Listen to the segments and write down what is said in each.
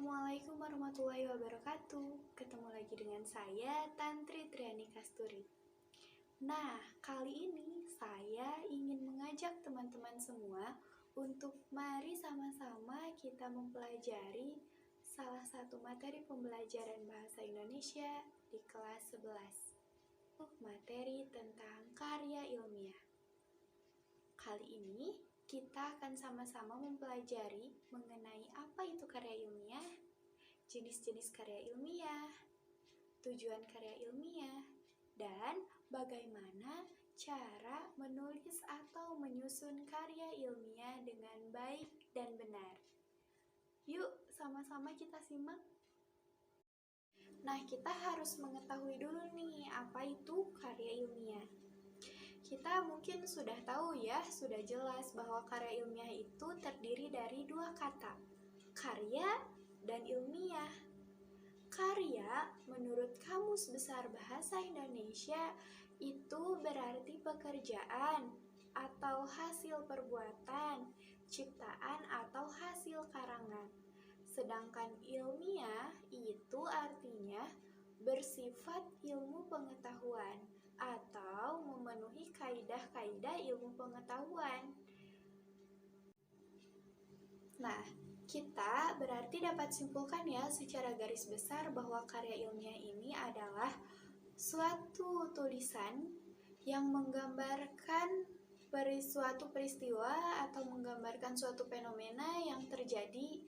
Assalamualaikum warahmatullahi wabarakatuh. Ketemu lagi dengan saya, Tantri Triani Kasturi. Nah, kali ini saya ingin mengajak teman-teman semua untuk mari sama-sama kita mempelajari salah satu materi pembelajaran bahasa Indonesia di kelas 11. Materi tentang karya ilmiah. Kali ini kita akan sama-sama mempelajari mengenai apa itu karya ilmiah, jenis-jenis karya ilmiah, tujuan karya ilmiah, dan bagaimana cara menulis atau menyusun karya ilmiah dengan baik dan benar. Yuk, sama-sama kita simak. Nah, kita harus mengetahui dulu nih, apa itu karya ilmiah. Kita mungkin sudah tahu ya, sudah jelas bahwa karya ilmiah itu terdiri dari dua kata, karya dan ilmiah. Karya menurut Kamus Besar Bahasa Indonesia itu berarti pekerjaan atau hasil perbuatan, ciptaan atau hasil karangan. Sedangkan ilmiah itu artinya bersifat ilmu pengetahuan atau memenuhi kaidah-kaidah ilmu pengetahuan. Nah, kita berarti dapat simpulkan ya secara garis besar bahwa karya ilmiah ini adalah suatu tulisan yang menggambarkan suatu peristiwa atau menggambarkan suatu fenomena yang terjadi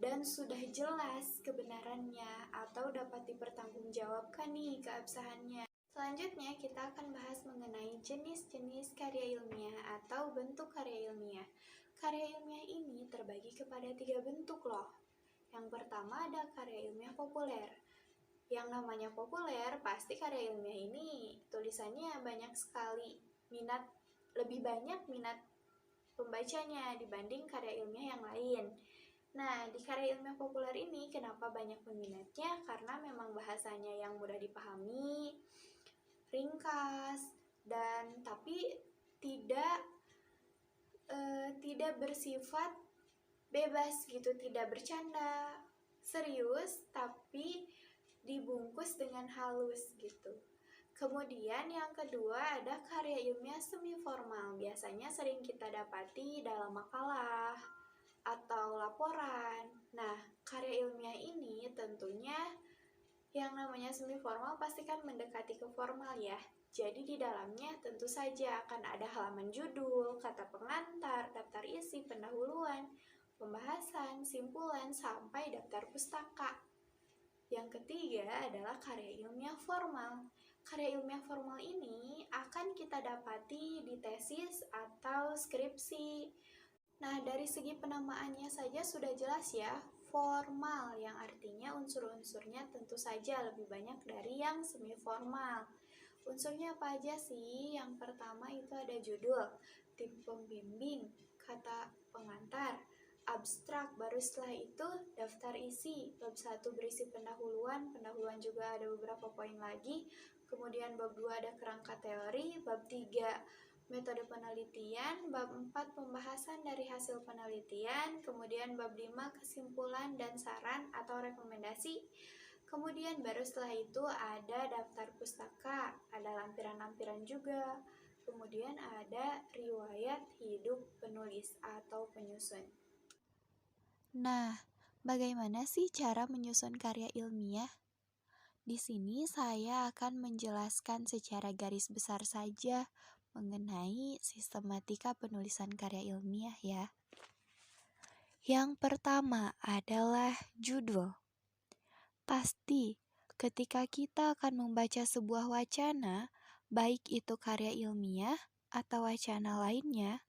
dan sudah jelas kebenarannya atau dapat dipertanggungjawabkan nih keabsahannya. Selanjutnya kita akan bahas mengenai jenis-jenis karya ilmiah atau bentuk karya ilmiah. Karya ilmiah ini terbagi kepada 3 bentuk loh. Yang pertama ada karya ilmiah populer. Yang namanya populer pasti karya ilmiah ini tulisannya banyak sekali, lebih banyak minat pembacanya dibanding karya ilmiah yang lain. Nah, di karya ilmiah populer ini kenapa banyak peminatnya? Karena memang bahasanya yang mudah dipahami, ringkas, dan tapi tidak bersifat bebas gitu, tidak bercanda, serius, tapi dibungkus dengan halus gitu. Kemudian yang kedua ada karya ilmiah semi formal, biasanya sering kita dapati dalam makalah atau laporan. Nah, karya ilmiah ini tentunya yang namanya semi formal pasti kan mendekati ke formal ya. Jadi di dalamnya tentu saja akan ada halaman judul, kata pengantar, daftar isi, pendahuluan, pembahasan, simpulan, sampai daftar pustaka. Yang ketiga adalah karya ilmiah formal. Karya ilmiah formal ini akan kita dapati di tesis atau skripsi. Nah, dari segi penamaannya saja sudah jelas ya, formal yang artinya unsur-unsurnya tentu saja lebih banyak dari yang semi formal. Unsurnya apa aja sih? Yang pertama itu ada judul, tim pembimbing, kata pengantar, abstrak, baru setelah itu daftar isi. Bab 1 berisi pendahuluan juga ada beberapa poin lagi. Kemudian bab 2 ada kerangka teori, bab 3 metode penelitian, bab 4 pembahasan dari hasil penelitian, kemudian bab 5 kesimpulan dan saran atau rekomendasi. Kemudian baru setelah itu ada daftar pustaka, ada lampiran-lampiran juga. Kemudian ada riwayat hidup penulis atau penyusun. Nah, bagaimana sih cara menyusun karya ilmiah? Di sini saya akan menjelaskan secara garis besar saja mengenai sistematika penulisan karya ilmiah ya. Yang pertama adalah judul. Pasti, ketika kita akan membaca sebuah wacana, baik itu karya ilmiah atau wacana lainnya,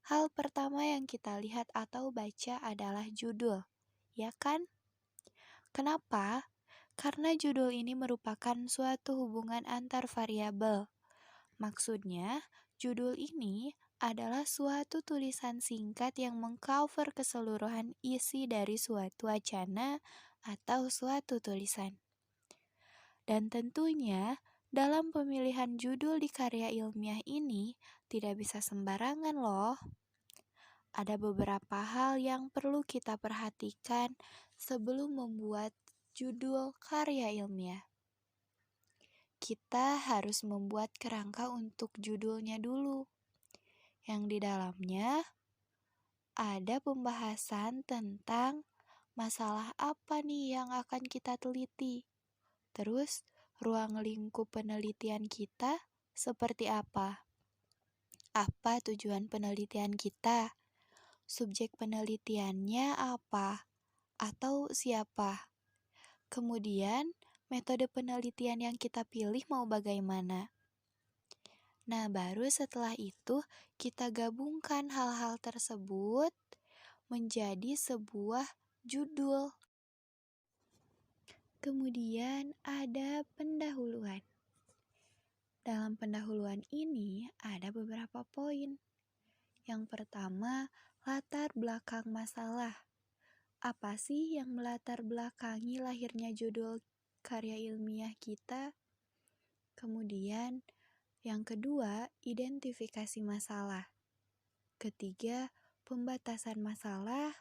hal pertama yang kita lihat atau baca adalah judul, ya kan? Kenapa? Karena judul ini merupakan suatu hubungan antar variabel. Maksudnya, judul ini adalah suatu tulisan singkat yang mengcover keseluruhan isi dari suatu wacana atau suatu tulisan. Dan tentunya, dalam pemilihan judul di karya ilmiah ini tidak bisa sembarangan loh. Ada beberapa hal yang perlu kita perhatikan sebelum membuat judul karya ilmiah. Kita harus membuat kerangka untuk judulnya dulu, yang di dalamnya ada pembahasan tentang masalah apa nih yang akan kita teliti. Terus, ruang lingkup penelitian kita seperti apa? Apa tujuan penelitian kita? Subjek penelitiannya apa? Atau siapa? Kemudian, metode penelitian yang kita pilih mau bagaimana? Nah, baru setelah itu kita gabungkan hal-hal tersebut menjadi sebuah judul. Kemudian ada pendahuluan. Dalam pendahuluan ini ada beberapa poin. Yang pertama, latar belakang masalah. Apa sih yang melatar belakangi lahirnya judul karya ilmiah kita? Kemudian, yang kedua, identifikasi masalah. Ketiga, pembatasan masalah.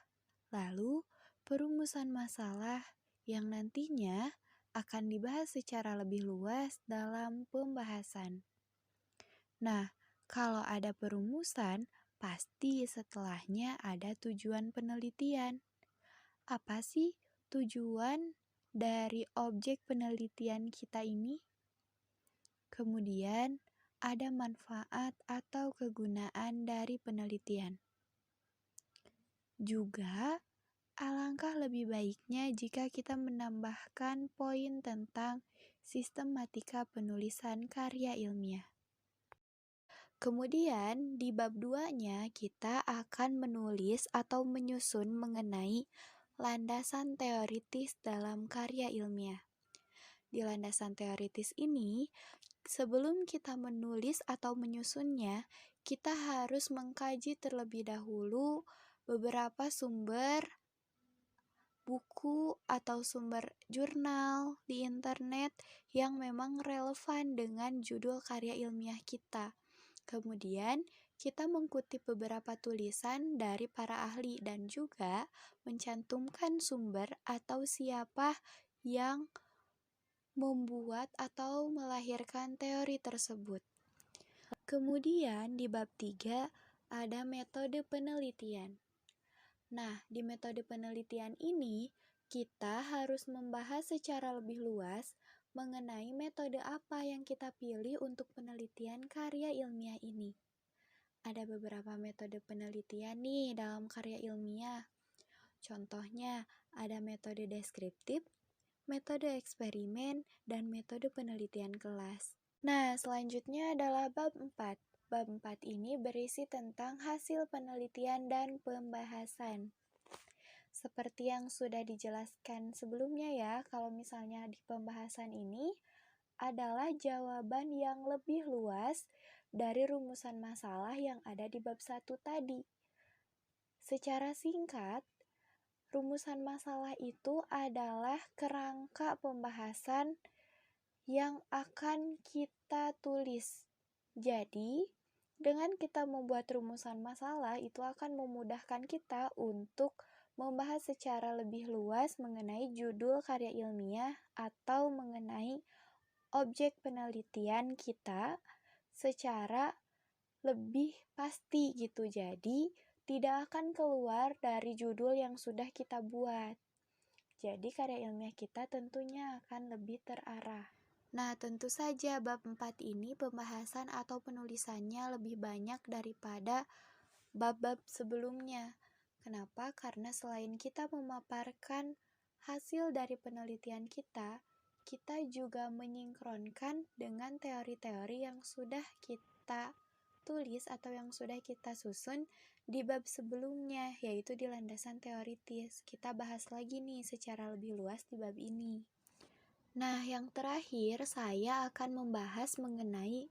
Lalu, perumusan masalah yang nantinya akan dibahas secara lebih luas dalam pembahasan. Nah, kalau ada perumusan, pasti setelahnya ada tujuan penelitian. Apa sih tujuan dari objek penelitian kita ini? Kemudian, ada manfaat atau kegunaan dari penelitian. Juga, alangkah lebih baiknya jika kita menambahkan poin tentang sistematika penulisan karya ilmiah. Kemudian, di bab 2-nya kita akan menulis atau menyusun mengenai landasan teoritis dalam karya ilmiah. Di landasan teoritis ini, sebelum kita menulis atau menyusunnya, kita harus mengkaji terlebih dahulu beberapa sumber buku atau sumber jurnal di internet yang memang relevan dengan judul karya ilmiah kita. Kemudian, kita mengutip beberapa tulisan dari para ahli dan juga mencantumkan sumber atau siapa yang membuat atau melahirkan teori tersebut. Kemudian, di bab 3 ada metode penelitian. Nah, di metode penelitian ini, kita harus membahas secara lebih luas mengenai metode apa yang kita pilih untuk penelitian karya ilmiah ini. Ada beberapa metode penelitian nih dalam karya ilmiah. Contohnya, ada metode deskriptif, metode eksperimen, dan metode penelitian kelas. Nah, selanjutnya adalah bab 4. Bab 4 ini berisi tentang hasil penelitian dan pembahasan. Seperti yang sudah dijelaskan sebelumnya ya, kalau misalnya di pembahasan ini adalah jawaban yang lebih luas dari rumusan masalah yang ada di bab 1 tadi. Secara singkat, rumusan masalah itu adalah kerangka pembahasan yang akan kita tulis. Jadi, dengan kita membuat rumusan masalah, itu akan memudahkan kita untuk membahas secara lebih luas mengenai judul karya ilmiah atau mengenai objek penelitian kita secara lebih pasti gitu. Jadi, tidak akan keluar dari judul yang sudah kita buat. Jadi, karya ilmiah kita tentunya akan lebih terarah. Nah, tentu saja bab 4 ini pembahasan atau penulisannya lebih banyak daripada bab-bab sebelumnya. Kenapa? Karena selain kita memaparkan hasil dari penelitian kita juga menyinkronkan dengan teori-teori yang sudah kita tulis atau yang sudah kita susun di bab sebelumnya, yaitu di landasan teoritis. Kita bahas lagi nih secara lebih luas di bab ini. Nah, yang terakhir saya akan membahas mengenai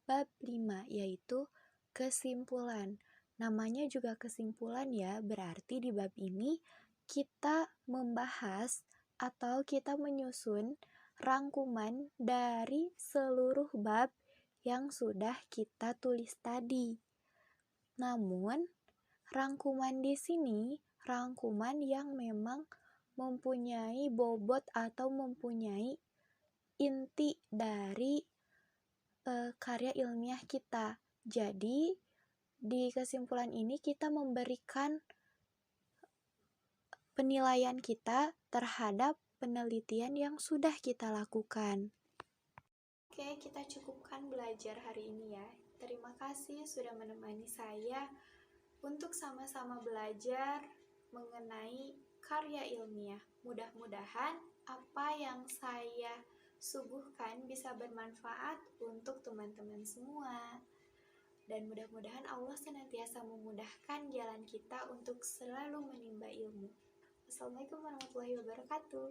bab 5, yaitu kesimpulan. Namanya juga kesimpulan ya, berarti di bab ini kita membahas atau kita menyusun rangkuman dari seluruh bab yang sudah kita tulis tadi. Namun, rangkuman di sini rangkuman yang memang mempunyai bobot atau mempunyai inti dari karya ilmiah kita. Jadi, di kesimpulan ini kita memberikan penilaian kita terhadap penelitian yang sudah kita lakukan. Oke, kita cukupkan belajar hari ini ya. Terima kasih sudah menemani saya untuk sama-sama belajar mengenai karya ilmiah. Mudah-mudahan apa yang saya suguhkan bisa bermanfaat untuk teman-teman semua. Dan mudah-mudahan Allah senantiasa memudahkan jalan kita untuk selalu menimba ilmu. Wassalamualaikum warahmatullahi wabarakatuh.